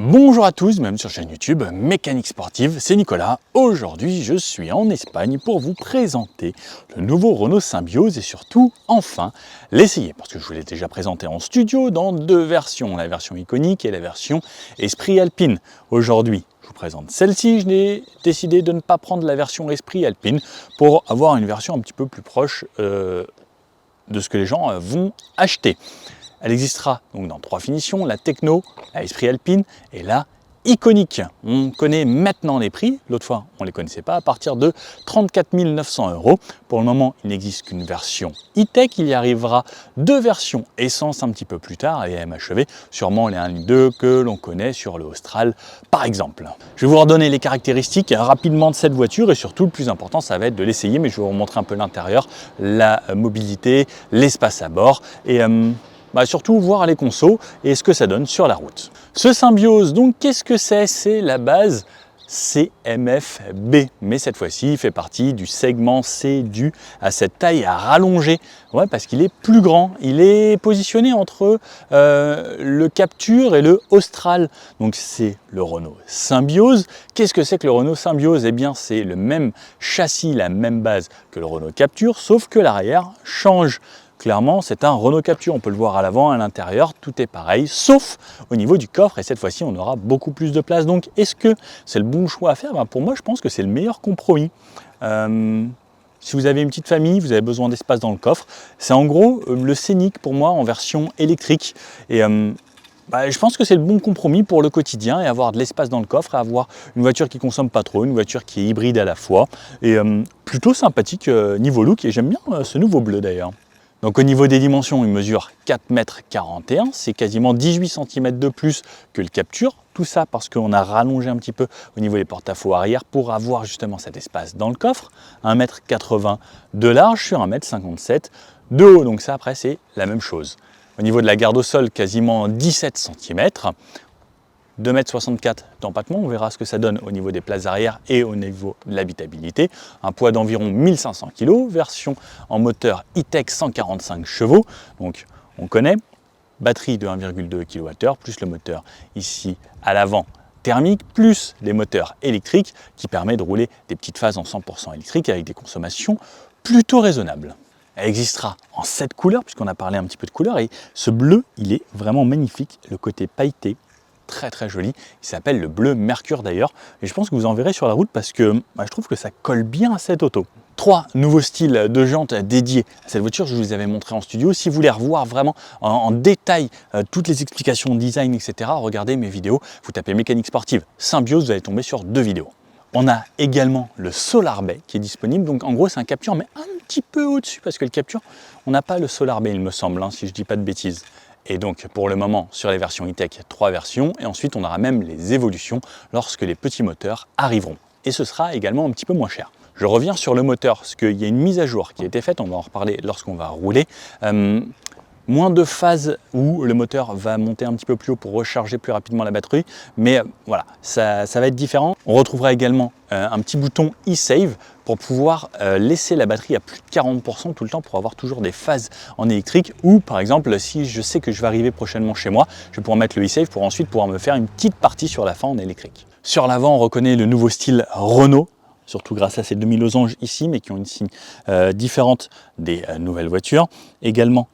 Bonjour à tous, même sur chaîne YouTube Mécanique Sportive, c'est Nicolas. Aujourd'hui, je suis en Espagne pour vous présenter le nouveau Renault Symbioz et surtout, enfin, l'essayer. Parce que je vous l'ai déjà présenté en studio dans deux versions, la version iconique et la version Esprit Alpine. Aujourd'hui, je vous présente celle-ci. Je n'ai décidé de ne pas prendre la version Esprit Alpine pour avoir une version un petit peu plus proche de ce que les gens vont acheter. Elle existera donc dans trois finitions, la Techno, la Esprit Alpine et la Iconique. On connaît maintenant les prix, l'autre fois on ne les connaissait pas, à partir de 34 900 €. Pour le moment, il n'existe qu'une version e-tech, il y arrivera deux versions essence un petit peu plus tard et MHEV, sûrement les 1.2 que l'on connaît sur le Austral par exemple. Je vais vous redonner les caractéristiques rapidement de cette voiture et surtout le plus important ça va être de l'essayer, mais je vais vous montrer un peu l'intérieur, la mobilité, l'espace à bord et surtout voir les consos et ce que ça donne sur la route. Ce Symbioz, donc qu'est-ce que c'est? C'est la base CMF-B, mais cette fois-ci il fait partie du segment C dû à cette taille à rallonger, parce qu'il est plus grand, il est positionné entre le Captur et le Austral, donc c'est le Renault Symbioz. Qu'est-ce que c'est que le Renault Symbioz? Eh bien c'est le même châssis, la même base que le Renault Captur, sauf que l'arrière change. Clairement, c'est un Renault Captur, on peut le voir à l'avant, à l'intérieur, tout est pareil, sauf au niveau du coffre, et cette fois-ci, on aura beaucoup plus de place. Donc, est-ce que c'est le bon choix à faire? Pour moi, je pense que c'est le meilleur compromis. Si vous avez une petite famille, vous avez besoin d'espace dans le coffre, c'est en gros le Scénic pour moi en version électrique. Et je pense que c'est le bon compromis pour le quotidien et avoir de l'espace dans le coffre et avoir une voiture qui ne consomme pas trop, une voiture qui est hybride à la fois, et plutôt sympathique niveau look, et j'aime bien ce nouveau bleu d'ailleurs. Donc au niveau des dimensions, il mesure 4,41 m, c'est quasiment 18 cm de plus que le Captur. Tout ça parce qu'on a rallongé un petit peu au niveau des porte-à-faux arrière pour avoir justement cet espace dans le coffre. 1,80 m de large sur 1,57 m de haut, donc ça après c'est la même chose. Au niveau de la garde au sol, quasiment 17 cm. 2,64 m d'empattement, on verra ce que ça donne au niveau des places arrière et au niveau de l'habitabilité. Un poids d'environ 1500 kg, version en moteur e-tech 145 chevaux, donc on connaît. Batterie de 1,2 kWh, plus le moteur ici à l'avant thermique, plus les moteurs électriques qui permet de rouler des petites phases en 100% électrique avec des consommations plutôt raisonnables. Elle existera en 7 couleurs, puisqu'on a parlé un petit peu de couleurs, et ce bleu, il est vraiment magnifique, le côté pailleté, très très joli, il s'appelle le bleu Mercure d'ailleurs, et je pense que vous en verrez sur la route parce que je trouve que ça colle bien à cette auto. Trois nouveaux styles de jantes dédiés à cette voiture, je vous les avais montrés en studio. Si vous voulez revoir vraiment en détail toutes les explications de design, etc., regardez mes vidéos, vous tapez Mécanique Sportive Symbioz, vous allez tomber sur deux vidéos. On a également le Solar Bay qui est disponible, donc en gros c'est un Captur mais un petit peu au-dessus parce que le Captur, on n'a pas le Solar Bay il me semble, si je dis pas de bêtises. Et donc pour le moment sur les versions e-tech, 3 versions et ensuite on aura même les évolutions lorsque les petits moteurs arriveront. Et ce sera également un petit peu moins cher. Je reviens sur le moteur parce qu'il y a une mise à jour qui a été faite, on va en reparler lorsqu'on va rouler. Moins de phases où le moteur va monter un petit peu plus haut pour recharger plus rapidement la batterie, mais voilà, ça va être différent. On retrouvera également un petit bouton e-save pour pouvoir laisser la batterie à plus de 40% tout le temps pour avoir toujours des phases en électrique, ou par exemple si je sais que je vais arriver prochainement chez moi, je vais pouvoir mettre le e-save pour ensuite pouvoir me faire une petite partie sur la fin en électrique. Sur l'avant, on reconnaît le nouveau style Renault, surtout grâce à ces demi-losanges ici, mais qui ont une signe différente des nouvelles voitures. Également,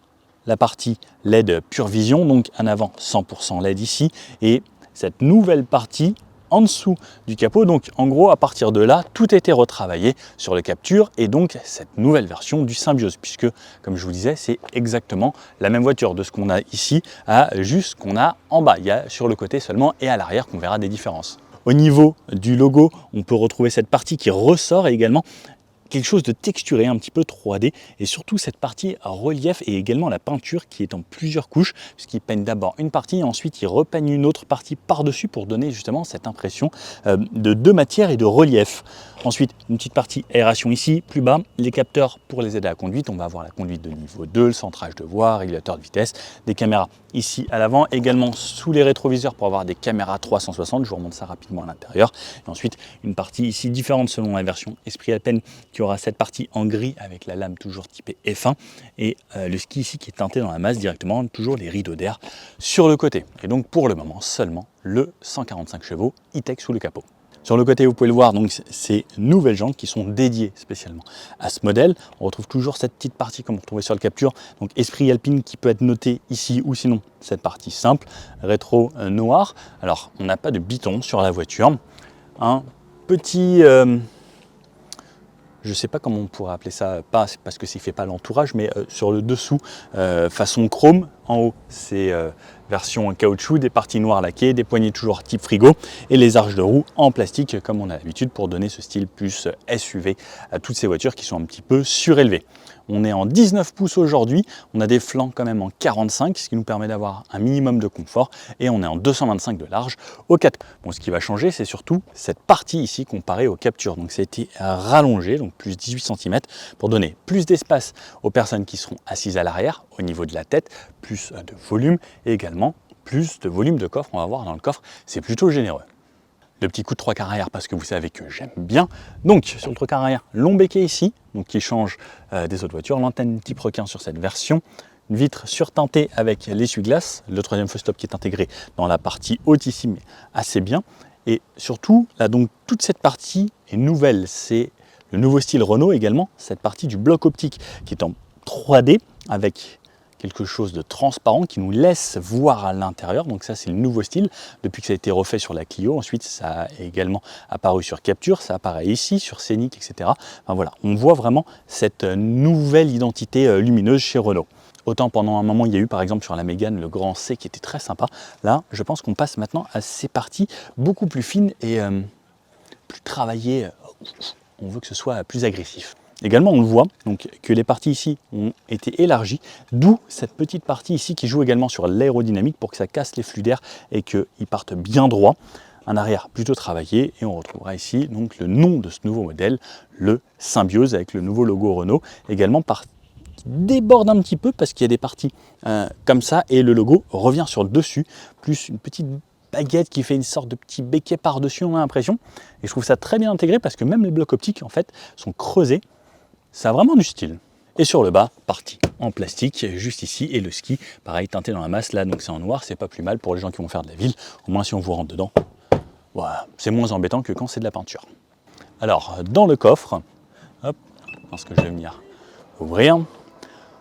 la partie LED Pure Vision, donc en avant 100% LED ici, et cette nouvelle partie en dessous du capot. Donc en gros, à partir de là, tout a été retravaillé sur le Captur et donc cette nouvelle version du Symbioz, puisque comme je vous disais, c'est exactement la même voiture de ce qu'on a ici à juste ce qu'on a en bas. Il y a sur le côté seulement et à l'arrière qu'on verra des différences. Au niveau du logo, on peut retrouver cette partie qui ressort et également quelque chose de texturé, un petit peu 3D, et surtout cette partie relief et également la peinture qui est en plusieurs couches, puisqu'il peigne d'abord une partie et ensuite il repeigne une autre partie par-dessus pour donner justement cette impression de matière et de relief. Ensuite, une petite partie aération ici, plus bas, les capteurs pour les aider à la conduite, on va avoir la conduite de niveau 2, le centrage de voie, régulateur de vitesse, des caméras ici à l'avant, également sous les rétroviseurs pour avoir des caméras 360, je vous remonte ça rapidement à l'intérieur, et ensuite une partie ici différente selon la version Esprit Alpine qui il y aura cette partie en gris avec la lame toujours typée F1 et le ski ici qui est teinté dans la masse directement, toujours les rideaux d'air sur le côté. Et donc pour le moment seulement le 145 chevaux E-Tech sous le capot. Sur le côté, vous pouvez le voir, donc ces nouvelles jantes qui sont dédiées spécialement à ce modèle. On retrouve toujours cette petite partie comme on retrouvait sur le Capture, donc Esprit Alpine qui peut être noté ici ou sinon cette partie simple, rétro noir. Alors, on n'a pas de biton sur la voiture. Un petit, je ne sais pas comment on pourrait appeler ça, pas parce que ça ne fait pas l'entourage, mais sur le dessous, façon chrome. En haut, c'est version en caoutchouc, des parties noires laquées, des poignées toujours type frigo et les arches de roue en plastique comme on a l'habitude pour donner ce style plus SUV à toutes ces voitures qui sont un petit peu surélevées. On est en 19 pouces aujourd'hui, on a des flancs quand même en 45, ce qui nous permet d'avoir un minimum de confort et on est en 225 de large au 4. Bon, ce qui va changer, c'est surtout cette partie ici comparée aux Captures. Donc ça a été rallongé, donc plus 18 cm pour donner plus d'espace aux personnes qui seront assises à l'arrière au niveau de la tête, plus de volume et également plus de volume de coffre. On va voir dans le coffre, c'est plutôt généreux. Le petit coup de 3/4 arrière parce que vous savez que j'aime bien. Donc sur le 3/4 arrière, long béquet ici, donc qui change des autres voitures. L'antenne type requin sur cette version. Une vitre surteintée avec l'essuie-glace. Le troisième feu stop qui est intégré dans la partie haute ici, mais assez bien. Et surtout, là donc toute cette partie est nouvelle. C'est le nouveau style Renault également. Cette partie du bloc optique qui est en 3D avec quelque chose de transparent qui nous laisse voir à l'intérieur. Donc ça, c'est le nouveau style depuis que ça a été refait sur la Clio. Ensuite, ça a également apparu sur Capture, ça apparaît ici sur Scénic, etc. Enfin, voilà, on voit vraiment cette nouvelle identité lumineuse chez Renault. Autant pendant un moment, il y a eu par exemple sur la Mégane le grand C qui était très sympa. Là, je pense qu'on passe maintenant à ces parties beaucoup plus fines et plus travaillées. On veut que ce soit plus agressif. Également, on le voit donc, que les parties ici ont été élargies, d'où cette petite partie ici qui joue également sur l'aérodynamique pour que ça casse les flux d'air et qu'ils partent bien droit. Un arrière plutôt travaillé et on retrouvera ici donc le nom de ce nouveau modèle, le Symbiose avec le nouveau logo Renault, également qui déborde un petit peu parce qu'il y a des parties comme ça et le logo revient sur le dessus, plus une petite baguette qui fait une sorte de petit béquet par-dessus, on a l'impression. Et je trouve ça très bien intégré parce que même les blocs optiques en fait sont creusés. Ça a vraiment du style. Et sur le bas, partie en plastique, juste ici, et le ski, pareil, teinté dans la masse, là, donc c'est en noir, c'est pas plus mal pour les gens qui vont faire de la ville, au moins si on vous rentre dedans, voilà, c'est moins embêtant que quand c'est de la peinture. Alors, dans le coffre, hop, parce que je vais venir ouvrir, on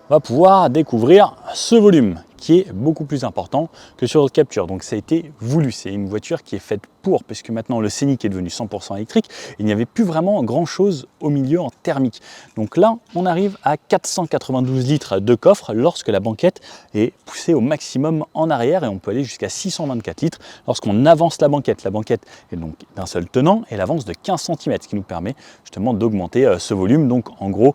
va pouvoir découvrir ce volume, qui est beaucoup plus important que sur le Capture. Donc ça a été voulu, c'est une voiture qui est faite pour, puisque maintenant le Scénic est devenu 100% électrique, il n'y avait plus vraiment grand chose au milieu en thermique. Donc là, on arrive à 492 litres de coffre lorsque la banquette est poussée au maximum en arrière et on peut aller jusqu'à 624 litres lorsqu'on avance la banquette. La banquette est donc d'un seul tenant et elle avance de 15 cm, ce qui nous permet justement d'augmenter ce volume, donc en gros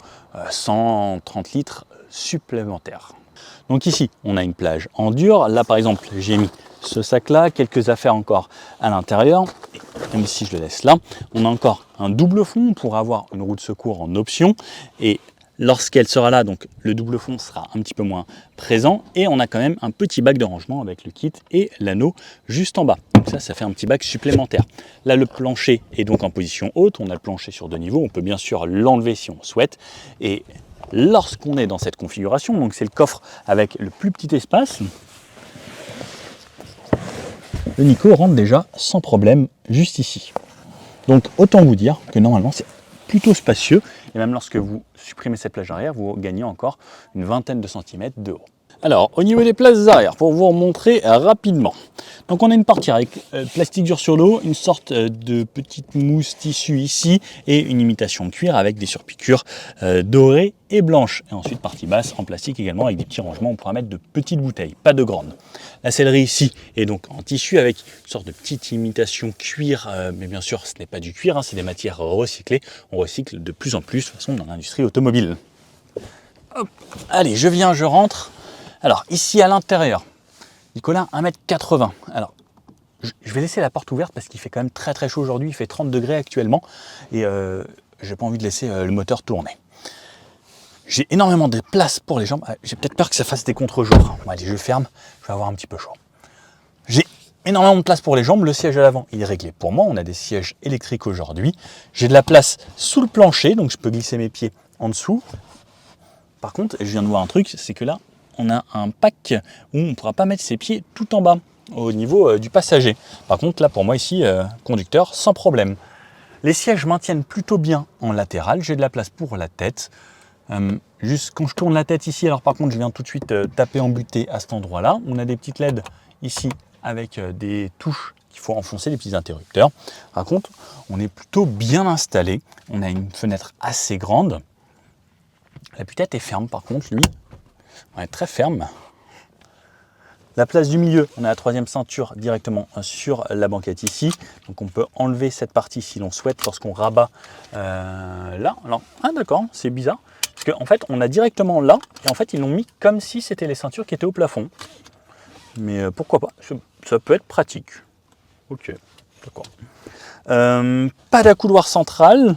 130 litres supplémentaires. Donc ici, on a une plage en dur. Là, par exemple, j'ai mis ce sac-là, quelques affaires encore à l'intérieur. Même si je le laisse là, on a encore un double fond pour avoir une roue de secours en option. Et lorsqu'elle sera là, donc le double fond sera un petit peu moins présent. Et on a quand même un petit bac de rangement avec le kit et l'anneau juste en bas. Donc ça fait un petit bac supplémentaire. Là, le plancher est donc en position haute. On a le plancher sur 2 niveaux. On peut bien sûr l'enlever si on souhaite. Et lorsqu'on est dans cette configuration, donc c'est le coffre avec le plus petit espace, le Nico rentre déjà sans problème juste ici. Donc autant vous dire que normalement c'est plutôt spacieux et même lorsque vous supprimez cette plage arrière, vous gagnez encore une vingtaine de centimètres de haut. Alors au niveau des places arrière, pour vous montrer rapidement. Donc on a une partie avec plastique dur sur l'eau, une sorte de petite mousse tissu ici et une imitation de cuir avec des surpiqûres dorées et blanches. Et ensuite partie basse en plastique également avec des petits rangements, on pourra mettre de petites bouteilles, pas de grandes. La sellerie ici est donc en tissu avec une sorte de petite imitation cuir, mais bien sûr ce n'est pas du cuir, hein, c'est des matières recyclées. On recycle de plus en plus de toute façon dans l'industrie automobile. Hop. Allez, je rentre. Alors ici à l'intérieur, Nicolas 1,80 m. Alors je vais laisser la porte ouverte parce qu'il fait quand même très très chaud aujourd'hui, il fait 30 degrés actuellement et j'ai pas envie de laisser le moteur tourner. J'ai énormément de place pour les jambes, j'ai peut-être peur que ça fasse des contre-jours. Bon, allez, je ferme, je vais avoir un petit peu chaud. J'ai énormément de place pour les jambes. Le siège à l'avant, il est réglé pour moi. On a des sièges électriques aujourd'hui. J'ai de la place sous le plancher, donc je peux glisser mes pieds en dessous. Par contre, je viens de voir un truc, c'est que là, on a un pack où on ne pourra pas mettre ses pieds tout en bas, au niveau du passager. Par contre, là, pour moi, ici, conducteur, sans problème. Les sièges maintiennent plutôt bien en latéral. J'ai de la place pour la tête. Juste quand je tourne la tête ici, alors par contre, je viens tout de suite taper en butée à cet endroit-là. On a des petites LED ici avec des touches qu'il faut enfoncer, des petits interrupteurs. Par contre, on est plutôt bien installé. On a une fenêtre assez grande. La tête est ferme par contre, lui. On est très ferme. La place du milieu, on a la troisième ceinture directement sur la banquette ici. Donc on peut enlever cette partie si l'on souhaite lorsqu'on rabat là. Alors, ah d'accord, c'est bizarre. Parce qu'en fait, on a directement là, et en fait, ils l'ont mis comme si c'était les ceintures qui étaient au plafond. Mais pourquoi pas, ça peut être pratique. Ok, d'accord. Pas d'accoudoir central.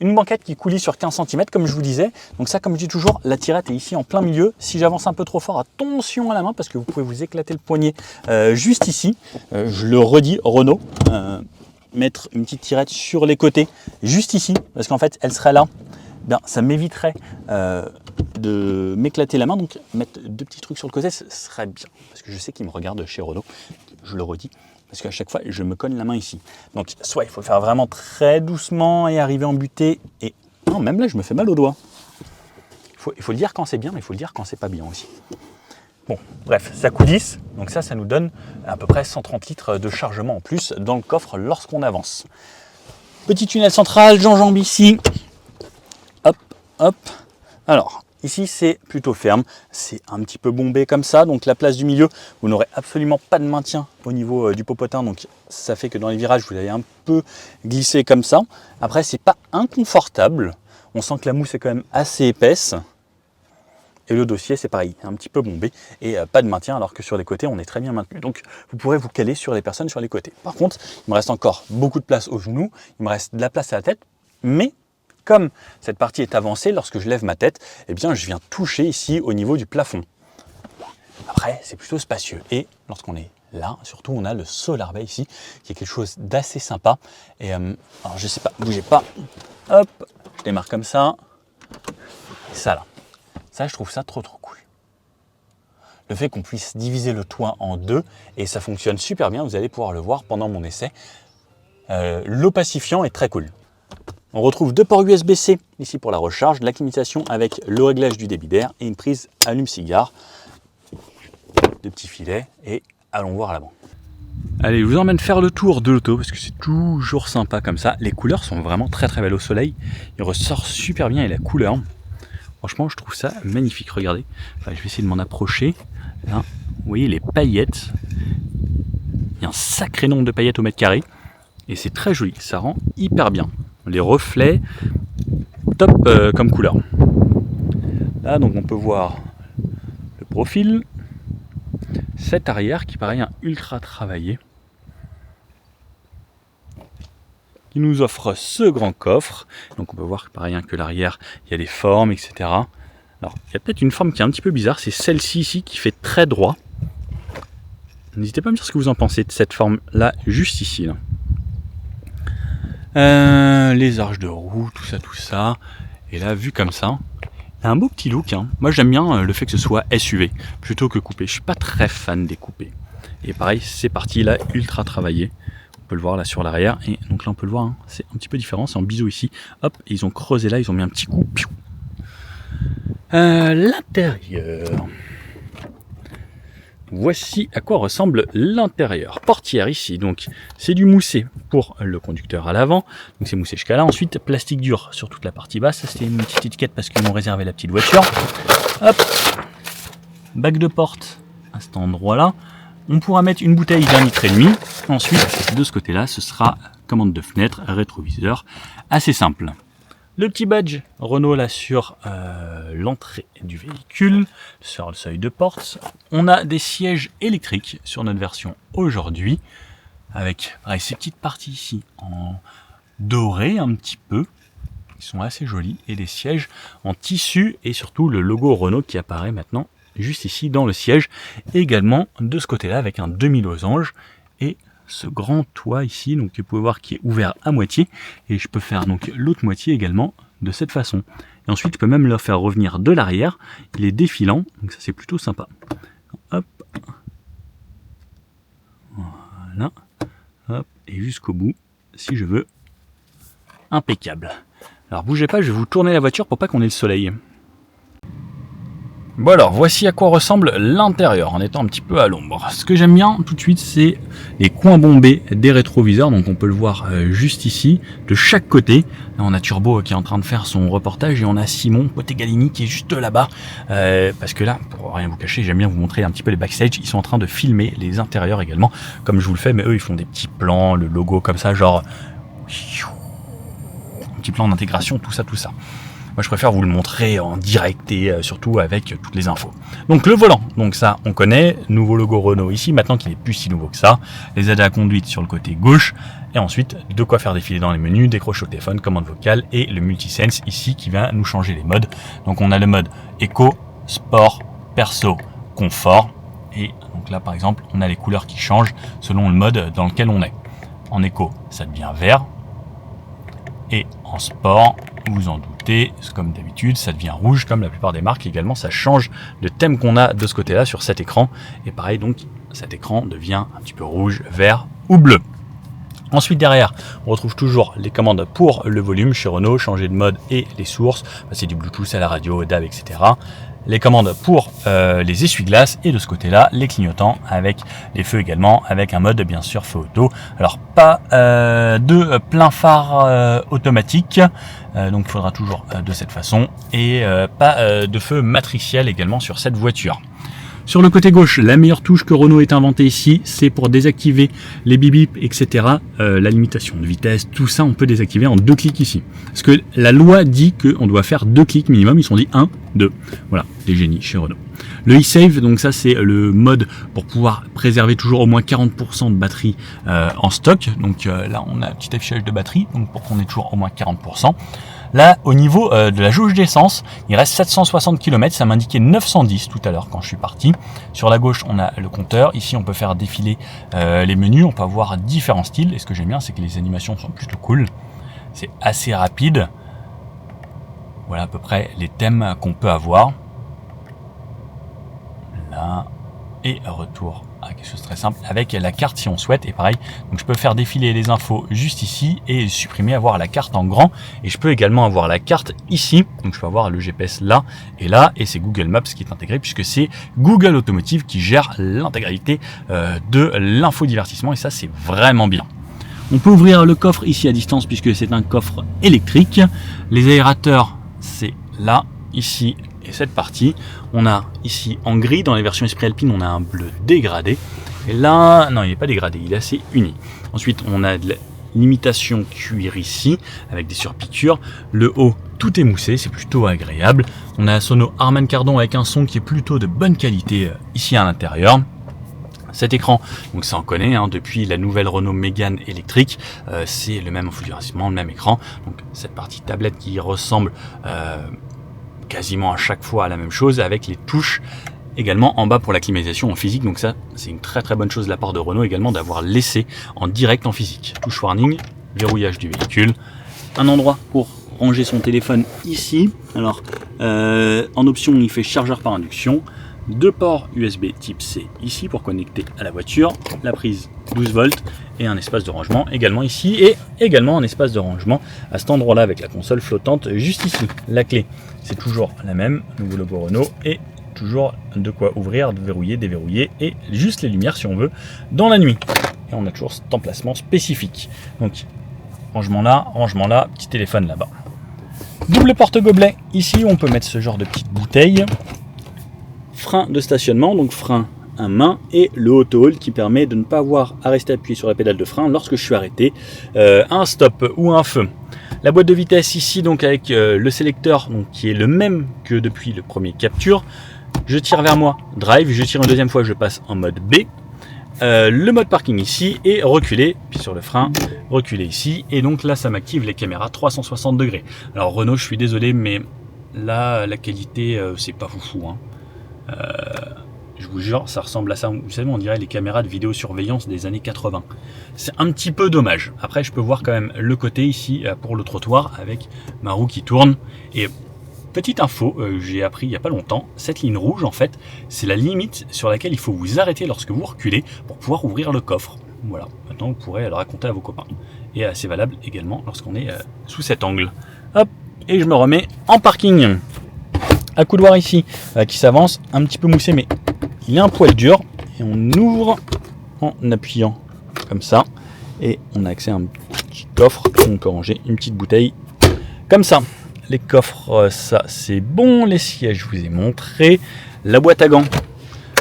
Une banquette qui coulisse sur 15 cm, comme je vous disais. Donc ça, comme je dis toujours, la tirette est ici en plein milieu. Si j'avance un peu trop fort, attention à la main, parce que vous pouvez vous éclater le poignet juste ici. Je le redis, Renault, mettre une petite tirette sur les côtés, juste ici, parce qu'en fait, elle serait là. Bien, ça m'éviterait de m'éclater la main. Donc mettre deux petits trucs sur le côté, ce serait bien. Parce que je sais qu'ils me regardent chez Renault, je le redis. Parce qu'à chaque fois, je me cogne la main ici. Donc, soit il faut le faire vraiment très doucement et arriver en butée. Et non, même là, je me fais mal au doigt. Il faut le dire quand c'est bien, mais il faut le dire quand c'est pas bien aussi. Bon, bref, ça coulisse. Donc ça nous donne à peu près 130 litres de chargement en plus dans le coffre lorsqu'on avance. Petit tunnel central, j'enjambe ici. Hop, hop. Alors, ici, c'est plutôt ferme, c'est un petit peu bombé comme ça, donc la place du milieu, vous n'aurez absolument pas de maintien au niveau du popotin, donc ça fait que dans les virages, vous allez un peu glisser comme ça. Après, c'est pas inconfortable, on sent que la mousse est quand même assez épaisse, et le dossier, c'est pareil, un petit peu bombé, et pas de maintien, alors que sur les côtés, on est très bien maintenu. Donc, vous pourrez vous caler sur les personnes sur les côtés. Par contre, il me reste encore beaucoup de place aux genoux, il me reste de la place à la tête, mais comme cette partie est avancée, lorsque je lève ma tête, eh bien, je viens toucher ici au niveau du plafond. Après, c'est plutôt spacieux. Et lorsqu'on est là, surtout, on a le Solar Bay ici, qui est quelque chose d'assez sympa. Et alors, je sais pas, bougez pas. Hop, je démarre comme ça. Ça là, ça, je trouve ça trop cool. Le fait qu'on puisse diviser le toit en deux, et ça fonctionne super bien, vous allez pouvoir le voir pendant mon essai. L'opacifiant est très cool. On retrouve deux ports USB-C ici pour la recharge, de la climatisation avec le réglage du débit d'air et une prise allume-cigare. De petits filets et allons voir à l'avant. Allez, je vous emmène faire le tour de l'auto parce que c'est toujours sympa comme ça. Les couleurs sont vraiment très belles au soleil. Il ressort super bien et la couleur, franchement, je trouve ça magnifique. Regardez, enfin, je vais essayer de m'en approcher. Là, vous voyez les paillettes. Il y a un sacré nombre de paillettes au mètre carré et c'est très joli. Ça rend hyper bien. Les reflets, top comme couleur. Là, donc on peut voir le profil, cet arrière qui paraît un ultra travaillé, qui nous offre ce grand coffre. Donc on peut voir pareil que l'arrière, il y a des formes, etc. Alors il y a peut-être une forme qui est un petit peu bizarre, c'est celle-ci ici qui fait très droit. N'hésitez pas à me dire ce que vous en pensez de cette forme là, juste ici. Là. Les arches de roue, tout ça. Et là, vu comme ça, un beau petit look. Hein. Moi, j'aime bien le fait que ce soit SUV plutôt que coupé. Je suis pas très fan des coupés. Et pareil, c'est parti là, ultra travaillé. On peut le voir là sur l'arrière. Et donc là, on peut le voir, hein, c'est un petit peu différent. C'est en biseau ici. Hop, et ils ont creusé là, ils ont mis un petit coup. L'intérieur. Voici à quoi ressemble l'intérieur. Portière ici, donc c'est du moussé pour le conducteur à l'avant, donc c'est moussé jusqu'à là. Ensuite, plastique dur sur toute la partie basse. Ça, c'était une petite étiquette parce qu'ils m'ont réservé la petite voiture. Hop, bac de porte à cet endroit-là. On pourra mettre une bouteille d'1,5 litre. Ensuite, de ce côté-là, ce sera commande de fenêtre, rétroviseur, assez simple. Le petit badge Renault là sur l'entrée du véhicule, sur le seuil de porte. On a des sièges électriques sur notre version aujourd'hui, avec pareil, ces petites parties ici en doré un petit peu, qui sont assez jolies, et les sièges en tissu et surtout le logo Renault qui apparaît maintenant juste ici dans le siège, également de ce côté-là avec un demi-losange et ce grand toit ici, donc vous pouvez voir qui est ouvert à moitié, et je peux faire donc l'autre moitié également de cette façon. Et ensuite, je peux même le faire revenir de l'arrière, il est défilant, donc ça c'est plutôt sympa. Hop, voilà, hop, et jusqu'au bout, si je veux, impeccable. Alors bougez pas, je vais vous tourner la voiture pour pas qu'on ait le soleil. Bon alors, voici à quoi ressemble l'intérieur en étant un petit peu à l'ombre. Ce que j'aime bien tout de suite, c'est les coins bombés des rétroviseurs. Donc on peut le voir juste ici, de chaque côté. Là, on a Turbo qui est en train de faire son reportage et on a Simon Potegalini qui est juste là-bas. Parce que là, pour rien vous cacher, j'aime bien vous montrer un petit peu les backstage. Ils sont en train de filmer les intérieurs également, comme je vous le fais, mais eux ils font des petits plans, le logo comme ça, genre un petit plan d'intégration, tout ça. Moi, je préfère vous le montrer en direct et surtout avec toutes les infos. Donc, le volant, donc ça, on connaît. Nouveau logo Renault ici, maintenant qu'il n'est plus si nouveau que ça. Les aides à la conduite sur le côté gauche. Et ensuite, de quoi faire défiler dans les menus, décrocher au téléphone, commande vocale et le multisense ici qui va nous changer les modes. Donc, on a le mode éco, sport, perso, confort. Et donc là, par exemple, on a les couleurs qui changent selon le mode dans lequel on est. En éco, ça devient vert. Et en sport, vous en doutez, comme d'habitude, ça devient rouge comme la plupart des marques. Également, ça change le thème qu'on a de ce côté-là sur cet écran. Et pareil, donc, cet écran devient un petit peu rouge, vert ou bleu. Ensuite, derrière, on retrouve toujours les commandes pour le volume chez Renault, changer de mode et les sources, passer du Bluetooth à la radio, DAB, etc. Les commandes pour les essuie-glaces et de ce côté-là, les clignotants avec les feux également, avec un mode bien sûr feu auto. Alors pas de plein phare automatique, donc il faudra toujours de cette façon et pas de feu matriciel également sur cette voiture. Sur le côté gauche, la meilleure touche que Renault ait inventée ici, c'est pour désactiver les bip-bip, etc. La limitation de vitesse, tout ça, on peut désactiver en 2 clics ici. Parce que la loi dit qu'on doit faire 2 clics minimum, ils se sont dit 1, 2. Voilà, des génies chez Renault. Le e-save, donc ça c'est le mode pour pouvoir préserver toujours au moins 40% de batterie en stock. Donc là, on a un petit affichage de batterie, donc pour qu'on ait toujours au moins 40%. Là, au niveau de la jauge d'essence, il reste 760 km, ça m'indiquait 910 tout à l'heure quand je suis parti. Sur la gauche, on a le compteur. Ici, on peut faire défiler les menus, on peut avoir différents styles. Et ce que j'aime bien, c'est que les animations sont plutôt cool. C'est assez rapide. Voilà à peu près les thèmes qu'on peut avoir. Là, et retour à quelque chose de très simple avec la carte si on souhaite. Et pareil, donc je peux faire défiler les infos juste ici et supprimer, avoir la carte en grand. Et je peux également avoir la carte ici, donc je peux avoir le GPS là, et c'est Google Maps qui est intégré puisque c'est Google Automotive qui gère l'intégralité de l'infodivertissement, et ça c'est vraiment bien. On peut ouvrir le coffre ici à distance puisque c'est un coffre électrique. Les aérateurs, c'est là, ici, et cette partie. On a ici en gris, dans les versions Esprit Alpine, on a un bleu dégradé. Et là, non, il n'est pas dégradé, il est assez uni. Ensuite, on a de l'imitation cuir ici, avec des surpiqûres. Le haut, tout est moussé, c'est plutôt agréable. On a un sono Harman Kardon avec un son qui est plutôt de bonne qualité ici à l'intérieur. Cet écran, donc ça on connaît, hein, depuis la nouvelle Renault Mégane électrique, c'est le même infodivertissement, le même écran. Donc cette partie tablette qui ressemble quasiment à chaque fois à la même chose, avec les touches également en bas pour la climatisation en physique. Donc ça, c'est une très très bonne chose de la part de Renault également d'avoir laissé en direct en physique. Touche warning, verrouillage du véhicule, un endroit pour ranger son téléphone ici. Alors en option, il fait chargeur par induction. 2 ports USB type C ici pour connecter à la voiture, la prise 12 volts et un espace de rangement également ici, et également un espace de rangement à cet endroit là avec la console flottante juste ici. La clé, c'est toujours la même, nouveau logo Renault, et toujours de quoi ouvrir, verrouiller, déverrouiller, et juste les lumières si on veut dans la nuit. Et on a toujours cet emplacement spécifique. Donc rangement là, petit téléphone là-bas. Double porte-gobelet, ici on peut mettre ce genre de petite bouteille. Frein de stationnement, donc frein à main, et le auto hold qui permet de ne pas avoir à rester appuyé sur la pédale de frein lorsque je suis arrêté, un stop ou un feu. La boîte de vitesse ici, donc avec le sélecteur donc, qui est le même que depuis le premier capture. Je tire vers moi, drive, je tire une deuxième fois, je passe en mode B. Le mode parking ici, et reculer, puis sur le frein, reculer ici, et donc là ça m'active les caméras 360 degrés. Alors Renault, je suis désolé, mais là la qualité c'est pas foufou, hein. Je vous jure, ça ressemble à ça. Vous savez, on dirait les caméras de vidéosurveillance des années 80. C'est un petit peu dommage. Après, je peux voir quand même le côté ici pour le trottoir avec ma roue qui tourne. Et petite info, j'ai appris il n'y a pas longtemps, cette ligne rouge, en fait, c'est la limite sur laquelle il faut vous arrêter lorsque vous reculez pour pouvoir ouvrir le coffre. Voilà, maintenant vous pourrez le raconter à vos copains. Et c'est valable également lorsqu'on est sous cet angle. Hop, et je me remets en parking. Un couloir ici qui s'avance, un petit peu moussé, mais il est un poil dur. Et on ouvre en appuyant comme ça. Et on a accès à un petit coffre où on peut ranger une petite bouteille comme ça. Les coffres, ça c'est bon. Les sièges, je vous ai montré. La boîte à gants.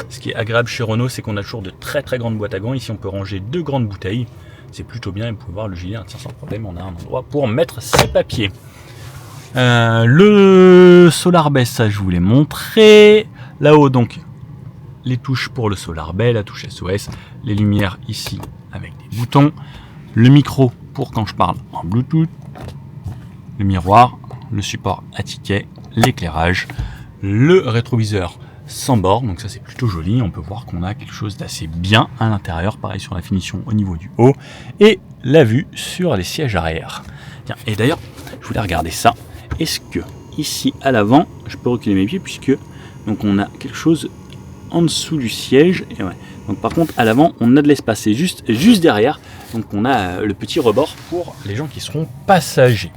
Ce qui est agréable chez Renault, c'est qu'on a toujours de très très grandes boîtes à gants. Ici, on peut ranger 2 grandes bouteilles. C'est plutôt bien. Et vous pouvez voir le gilet, sans problème. On a un endroit pour mettre ses papiers. Le Solar Bay, ça je vous l'ai montré. Là-haut, donc, les touches pour le Solar Bay, la touche SOS, les lumières ici avec des boutons, le micro pour quand je parle en Bluetooth, le miroir, le support à ticket, l'éclairage, le rétroviseur sans bord, donc ça c'est plutôt joli. On peut voir qu'on a quelque chose d'assez bien à l'intérieur, pareil sur la finition au niveau du haut, et la vue sur les sièges arrière. Tiens, et d'ailleurs, je voulais regarder ça. Est-ce que ici à l'avant, je peux reculer mes pieds puisque donc on a quelque chose en dessous du siège. Et ouais. Donc par contre à l'avant on a de l'espace, c'est juste derrière. Donc on a le petit rebord pour les gens qui seront passagers.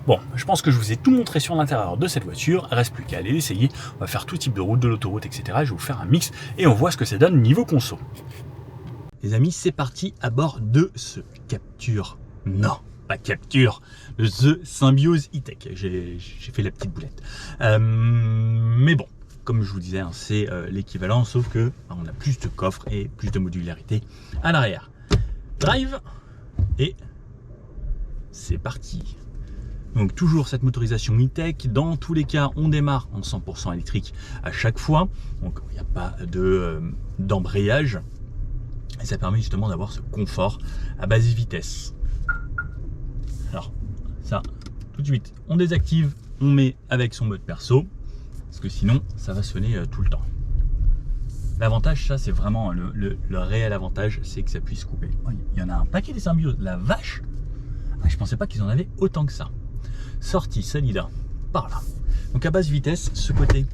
Bon, je pense que je vous ai tout montré sur l'intérieur de cette voiture. Il ne reste plus qu'à aller l'essayer. On va faire tout type de route, de l'autoroute, etc. Je vais vous faire un mix et on voit ce que ça donne niveau conso. Les amis, c'est parti à bord de ce Captur. Non, pas Captur, le The Symbiose E-Tech. J'ai fait la petite boulette. Mais bon, comme je vous disais, hein, c'est l'équivalent, sauf que on a plus de coffres et plus de modularité à l'arrière. Drive et c'est parti. Donc toujours cette motorisation E-Tech. Dans tous les cas, on démarre en 100% électrique à chaque fois. Donc il n'y a pas d'embrayage. Et ça permet justement d'avoir ce confort à basse vitesse. Alors ça, tout de suite, on désactive, on met avec son mode perso, parce que sinon, ça va sonner tout le temps. L'avantage, ça c'est vraiment le réel avantage, c'est que ça puisse couper. Oh, il y en a un paquet des Symbiose, la vache. Ah, je pensais pas qu'ils en avaient autant que ça. Sortie Salida, par là. Donc à basse vitesse, ce côté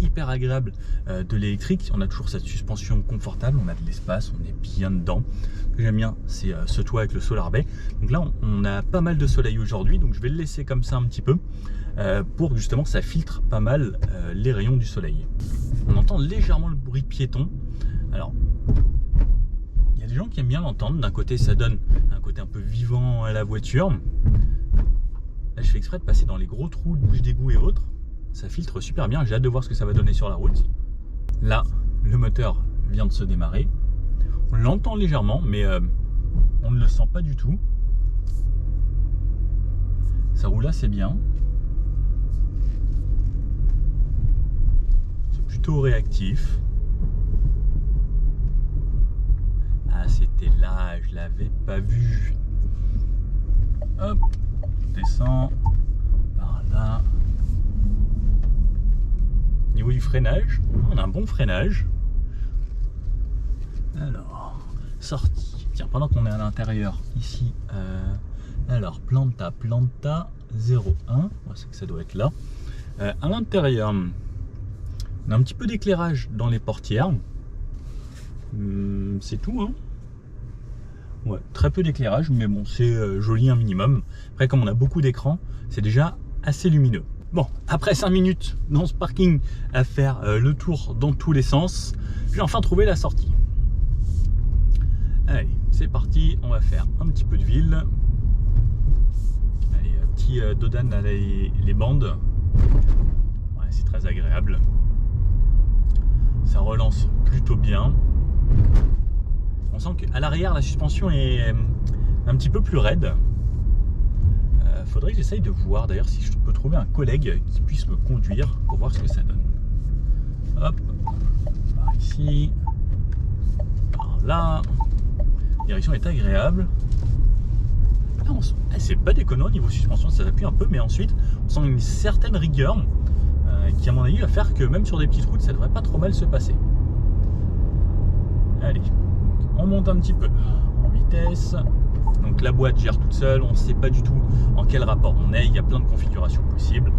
hyper agréable de l'électrique, on a toujours cette suspension confortable, on a de l'espace, on est bien dedans. Ce que j'aime bien, c'est ce toit avec le Solar Bay. Donc là, on a pas mal de soleil aujourd'hui, donc je vais le laisser comme ça un petit peu pour que justement ça filtre pas mal les rayons du soleil. On entend légèrement le bruit de piéton. Alors, il y a des gens qui aiment bien l'entendre. D'un côté, ça donne un côté un peu vivant à la voiture. Là, je fais exprès de passer dans les gros trous de bouche d'égout et autres. Ça filtre super bien, j'ai hâte de voir ce que ça va donner sur la route. Là, le moteur vient de se démarrer. On l'entend légèrement, mais on ne le sent pas du tout. Ça roule assez bien. C'est plutôt réactif. Ah, c'était là, je l'avais pas vu. Hop, on descend par là. Niveau du freinage, on a un bon freinage. Alors, sortie. Tiens, pendant qu'on est à l'intérieur, ici, alors, Planta 01, c'est que ça doit être là. À l'intérieur, on a un petit peu d'éclairage dans les portières. C'est tout, hein. Ouais, très peu d'éclairage, mais bon, c'est joli un minimum. Après, comme on a beaucoup d'écran, c'est déjà assez lumineux. Bon, après 5 minutes dans ce parking à faire le tour dans tous les sens, j'ai enfin trouvé la sortie. Allez, c'est parti, on va faire un petit peu de ville. Allez, petit dodan à les bandes. Ouais, c'est très agréable. Ça relance plutôt bien. On sent qu'à l'arrière, la suspension est un petit peu plus raide. Faudrait que j'essaye de voir d'ailleurs si je peux trouver un collègue qui puisse me conduire pour voir ce que ça donne. Hop, par ici, par là. La direction est agréable. Là, c'est pas déconnant au niveau suspension, ça s'appuie un peu, mais ensuite on sent une certaine rigueur qui, à mon avis, va faire que même sur des petites routes, ça devrait pas trop mal se passer. Allez, on monte un petit peu en vitesse. Donc la boîte gère toute seule, on ne sait pas du tout en quel rapport on est, il y a plein de configurations possibles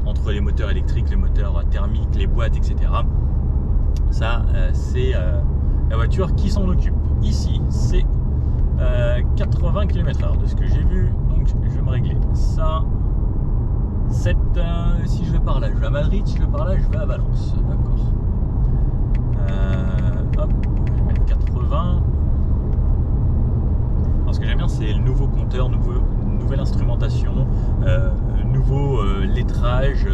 entre les moteurs électriques, les moteurs thermiques, les boîtes, etc. Ça, c'est la voiture qui s'en occupe. Ici, c'est 80 km/h de ce que j'ai vu, donc je vais me régler ça. Si je vais par là, je vais à Madrid, si je vais par là, je vais à Valence. D'accord. Hop, je vais mettre 80. Alors, ce que j'aime bien, c'est le nouveau compteur, nouvelle instrumentation, nouveau lettrage.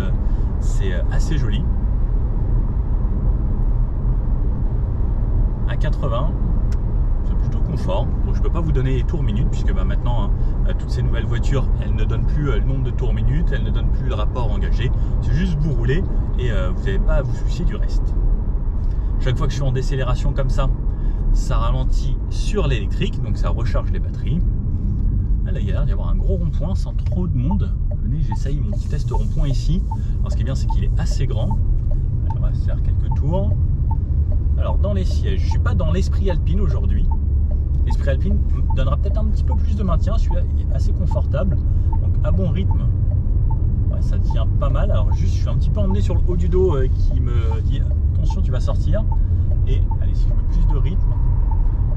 C'est assez joli. À 80, c'est plutôt confort. Bon, je ne peux pas vous donner les tours minutes, puisque maintenant, toutes ces nouvelles voitures, elles ne donnent plus le nombre de tours minutes, elles ne donnent plus le rapport engagé. C'est juste vous roulez et vous n'avez pas à vous soucier du reste. Chaque fois que je suis en décélération comme ça ralentit sur l'électrique, donc ça recharge les batteries. Là, il y a l'air d'y avoir un gros rond-point sans trop de monde. Venez, j'essaye mon petit test rond-point ici. Alors, ce qui est bien, c'est qu'il est assez grand. On va faire quelques tours. Alors, dans les sièges, je ne suis pas dans l'Esprit Alpine aujourd'hui. L'Esprit Alpine me donnera peut-être un petit peu plus de maintien. Celui-là est assez confortable. Donc, à bon rythme, ouais, ça tient pas mal. Alors, juste, je suis un petit peu emmené sur le haut du dos qui me dit attention, tu vas sortir. Et allez, si je mets plus de rythme,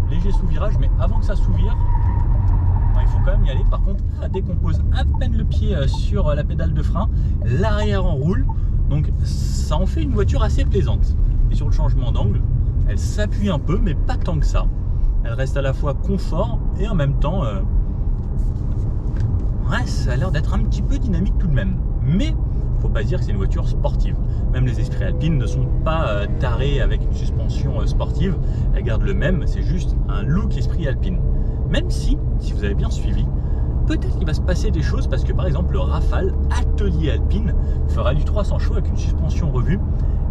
léger sous-virage, mais avant que ça sous-vire, il faut quand même y aller. Par contre, dès qu'on pose à peine le pied sur la pédale de frein, l'arrière enroule. Donc ça en fait une voiture assez plaisante. Et sur le changement d'angle, elle s'appuie un peu, mais pas tant que ça. Elle reste à la fois confort et en même temps, ouais, ça a l'air d'être un petit peu dynamique tout de même. Mais faut pas se dire que c'est une voiture sportive. Même les esprits alpines ne sont pas tarés avec une suspension sportive. Elles gardent le même, c'est juste un look esprit alpine. Même si vous avez bien suivi, peut-être qu'il va se passer des choses parce que par exemple le Rafale Atelier Alpine fera du 300 chevaux avec une suspension revue.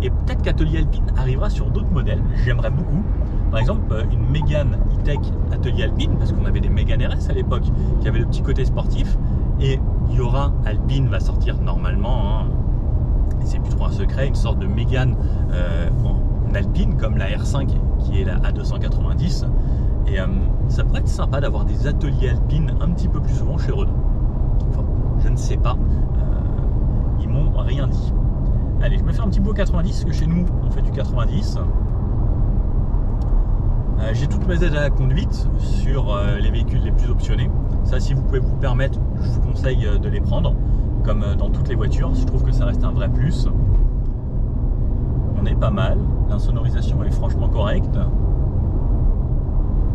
Et peut-être qu'Atelier Alpine arrivera sur d'autres modèles, j'aimerais beaucoup. Par exemple une Mégane E-Tech Atelier Alpine, parce qu'on avait des Mégane RS à l'époque qui avaient le petit côté sportif. Et il y aura, Alpine va sortir normalement, hein, et c'est plus trop un secret, une sorte de Mégane en Alpine comme la R5 qui est la A290. Et ça pourrait être sympa d'avoir des ateliers alpines un petit peu plus souvent chez Renault. Enfin, je ne sais pas, ils m'ont rien dit. Allez, je me fais un petit bout 90 parce que chez nous on fait du 90. J'ai toutes mes aides à la conduite sur les véhicules les plus optionnés. Ça, si vous pouvez vous permettre, je vous conseille de les prendre, comme dans toutes les voitures. Je trouve que ça reste un vrai plus. On est pas mal, l'insonorisation est franchement correcte.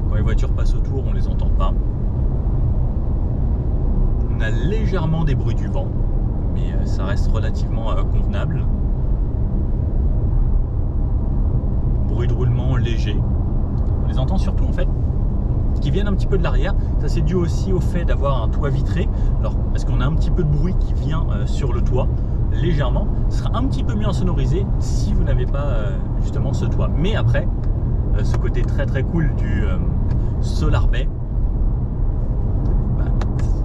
Quand les voitures passent autour, on les entend pas. On a légèrement des bruits du vent, mais ça reste relativement convenable. Bruit de roulement léger. On les entend surtout en fait qui viennent un petit peu de l'arrière. Ça, c'est dû aussi au fait d'avoir un toit vitré. Alors, parce qu'on a un petit peu de bruit qui vient sur le toit, légèrement. Ce sera un petit peu mieux insonorisé si vous n'avez pas justement ce toit. Mais après, ce côté très très cool du Solar Bay, bah,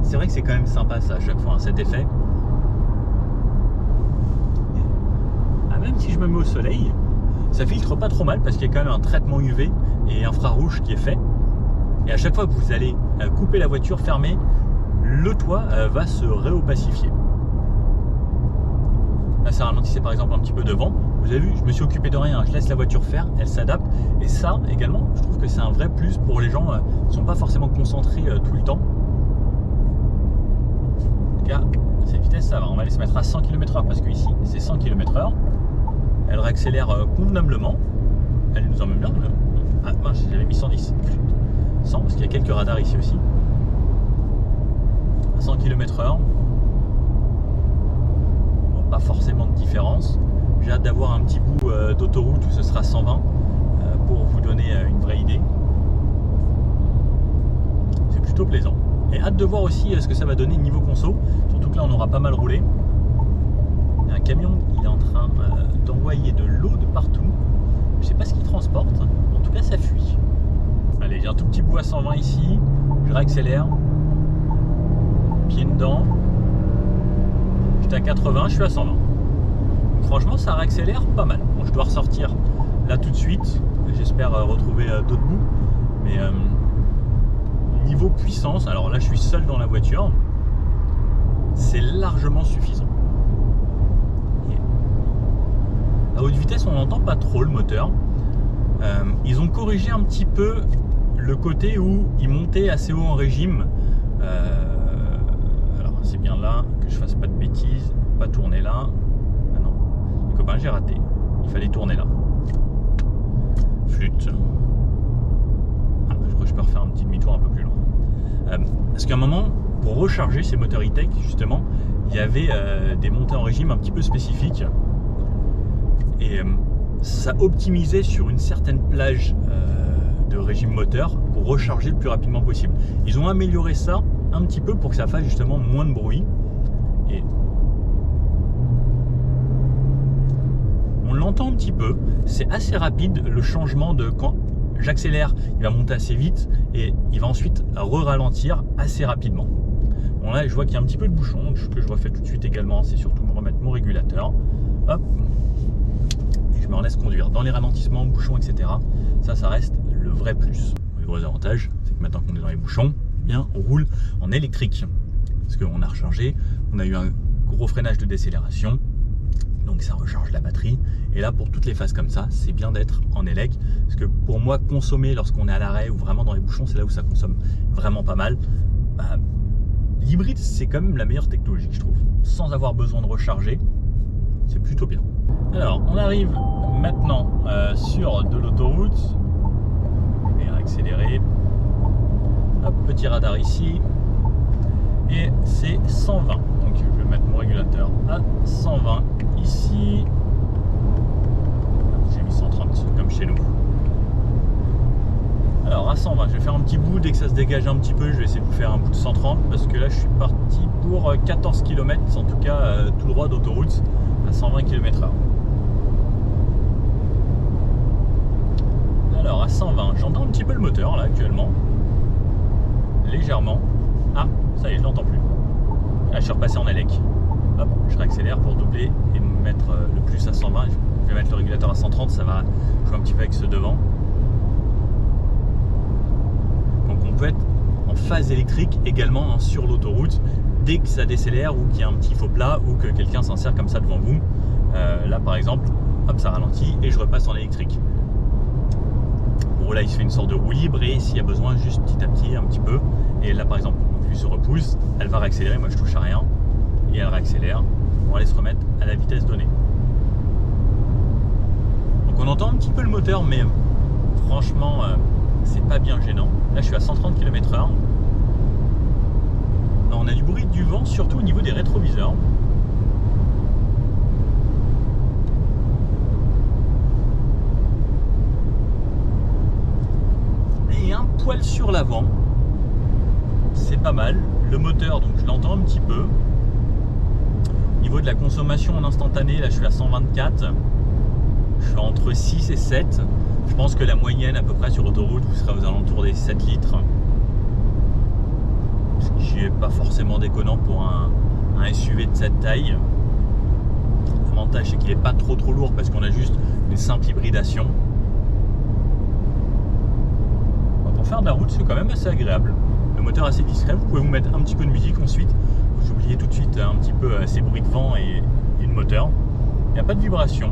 c'est vrai que c'est quand même sympa ça à chaque fois, hein, cet effet. Ah, même si je me mets au soleil, ça filtre pas trop mal parce qu'il y a quand même un traitement UV et infrarouge qui est fait. Et à chaque fois que vous allez couper la voiture, fermer, le toit va se réopacifier. Là, ça ralentissait par exemple un petit peu de vent. Vous avez vu, je me suis occupé de rien, je laisse la voiture faire, elle s'adapte. Et ça, également, je trouve que c'est un vrai plus pour les gens qui ne sont pas forcément concentrés tout le temps. En tout cas, à cette vitesse, ça va. On va aller se mettre à 100 km/h parce que ici, c'est 100 km/h. Elle réaccélère convenablement. Elle nous emmène bien. Ah mince, j'avais mis 110. 100 parce qu'il y a quelques radars ici aussi. À 100 km/h. Bon, pas forcément de différence. J'ai hâte d'avoir un petit bout d'autoroute où ce sera 120 pour vous donner une vraie idée. C'est plutôt plaisant. Et hâte de voir aussi ce que ça va donner niveau conso. Surtout que là on aura pas mal roulé. Il y a un camion, il est en train d'envoyer de l'eau de partout. Je sais pas ce qu'il transporte. En tout cas ça fuit. Allez, j'ai un tout petit bout à 120 ici. Je réaccélère. Pied dedans. J'étais à 80, je suis à 120. Franchement, ça réaccélère pas mal. Bon, je dois ressortir là tout de suite. j'espère retrouver d'autres bouts. Mais niveau puissance, alors là je suis seul dans la voiture, c'est largement suffisant. À haute vitesse, on n'entend pas trop le moteur. Ils ont corrigé un petit peu le côté où il montait assez haut en régime. Alors c'est bien là, que je fasse pas de bêtises, pas tourner là. Ah non, les copains, j'ai raté. Il fallait tourner là. Flûte. Ah, je crois que je peux refaire un petit demi-tour un peu plus loin. Parce qu'à un moment, pour recharger ces moteurs e-tech, justement, il y avait des montées en régime un petit peu spécifiques. Et ça optimisait sur une certaine plage de régime moteur pour recharger le plus rapidement possible. Ils ont amélioré ça un petit peu pour que ça fasse justement moins de bruit. Et on l'entend un petit peu, c'est assez rapide le changement de quand j'accélère, il va monter assez vite et il va ensuite re-ralentir assez rapidement. Bon là je vois qu'il y a un petit peu de bouchon, donc ce que je refais tout de suite également, c'est surtout me remettre mon régulateur. Hop. Et je me laisse conduire. Dans les ralentissements, bouchons, etc. Ça reste le vrai plus. Le gros avantage, c'est que maintenant qu'on est dans les bouchons, eh bien, on roule en électrique. Parce qu'on a rechargé, on a eu un gros freinage de décélération, donc ça recharge la batterie. Et là, pour toutes les phases comme ça, c'est bien d'être en élec. Parce que pour moi, consommer lorsqu'on est à l'arrêt ou vraiment dans les bouchons, c'est là où ça consomme vraiment pas mal. L'hybride, c'est quand même la meilleure technologie, je trouve. Sans avoir besoin de recharger, c'est plutôt bien. Alors, on arrive maintenant sur de l'autoroute. Et accélérer. Hop, petit radar ici. Et c'est 120. Donc, je vais mettre mon régulateur à 120 ici. J'ai mis 130 comme chez nous. Alors, à 120, je vais faire un petit bout. Dès que ça se dégage un petit peu, je vais essayer de vous faire un bout de 130. Parce que là, je suis parti pour 14 km. En tout cas, tout droit d'autoroute à 120 km/h. Alors à 120, j'entends un petit peu le moteur là actuellement, légèrement. Ah, ça y est, je l'entends plus. Là, je suis repassé en élec. Hop, je réaccélère pour doubler et mettre le plus à 120. Je vais mettre le régulateur à 130, ça va jouer un petit peu avec ce devant. Donc on peut être en phase électrique également sur l'autoroute dès que ça décélère ou qu'il y a un petit faux plat ou que quelqu'un s'insère comme ça devant vous. Là par exemple, hop, ça ralentit et je repasse en électrique. Bon, là il se fait une sorte de roue libre et s'il y a besoin, juste petit à petit, un petit peu. Et là par exemple, mon vue se repousse, elle va réaccélérer, moi je touche à rien et elle réaccélère pour aller se remettre à la vitesse donnée. Donc on entend un petit peu le moteur, mais franchement c'est pas bien gênant. Là je suis à 130 km/h. On a du bruit du vent, surtout au niveau des rétroviseurs. Et un poil sur l'avant, c'est pas mal. Le moteur, donc je l'entends un petit peu. Au niveau de la consommation en instantané, là je suis à 124. Je suis entre 6 et 7. Je pense que la moyenne à peu près sur autoroute, vous serez aux alentours des 7 litres. Ce qui n'est pas forcément déconnant pour un SUV de cette taille. L'avantage c'est qu'il n'est pas trop lourd parce qu'on a juste une simple hybridation. Pour faire de la route, c'est quand même assez agréable. Le moteur assez discret, vous pouvez vous mettre un petit peu de musique ensuite. Vous oubliez tout de suite un petit peu ces bruits de vent et le moteur. Il n'y a pas de vibration.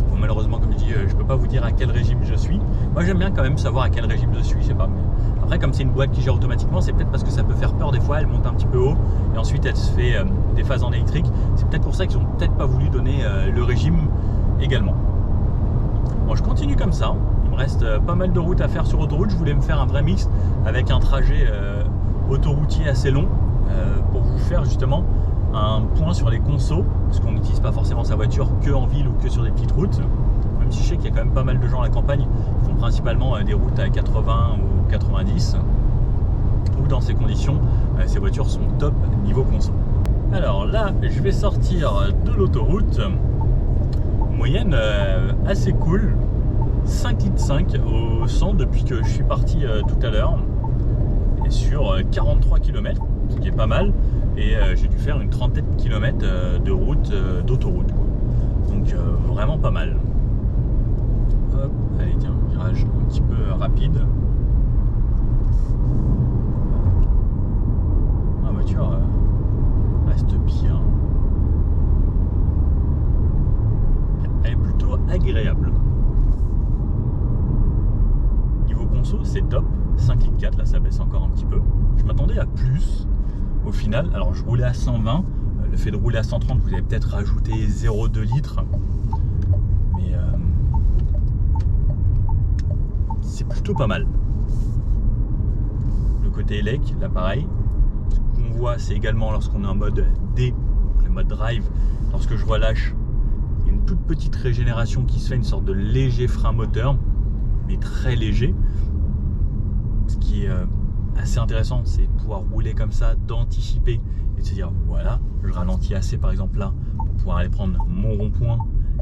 Bon, malheureusement, comme je dis, je ne peux pas vous dire à quel régime je suis. Moi j'aime bien quand même savoir à quel régime je suis, je sais pas. Mais après, comme c'est une boîte qui gère automatiquement, c'est peut-être parce que ça peut faire peur des fois, elle monte un petit peu haut et ensuite elle se fait des phases en électrique. C'est peut-être pour ça qu'ils n'ont peut-être pas voulu donner le régime également. Bon, je continue comme ça. Il me reste pas mal de routes à faire sur autoroute. Je voulais me faire un vrai mix avec un trajet autoroutier assez long pour vous faire justement un point sur les consos, parce qu'on n'utilise pas forcément sa voiture que en ville ou que sur des petites routes. Même si je sais qu'il y a quand même pas mal de gens à la campagne qui font principalement des routes à 80 ou 90, où dans ces conditions, ces voitures sont top niveau conso. Alors là, je vais sortir de l'autoroute, moyenne assez cool, 5,5 litres au 100 depuis que je suis parti tout à l'heure, et sur 43 km, ce qui est pas mal, et j'ai dû faire une trentaine de kilomètres de route, d'autoroute, donc vraiment pas mal. Hop, allez tiens, rapide. La voiture reste bien. Elle est plutôt agréable. Niveau conso, c'est top. 5,4 litres, là ça baisse encore un petit peu. Je m'attendais à plus au final. Alors je roulais à 120. Le fait de rouler à 130, vous avez peut-être rajouté 0,2 litres. Mais c'est plutôt pas mal. Le côté élec, là pareil. Ce qu'on voit, c'est également lorsqu'on est en mode D, le mode drive, lorsque je relâche, il y a une toute petite régénération qui se fait, une sorte de léger frein moteur, mais très léger. Ce qui est assez intéressant, c'est de pouvoir rouler comme ça, d'anticiper et de se dire voilà, je ralentis assez par exemple là pour pouvoir aller prendre mon rond-point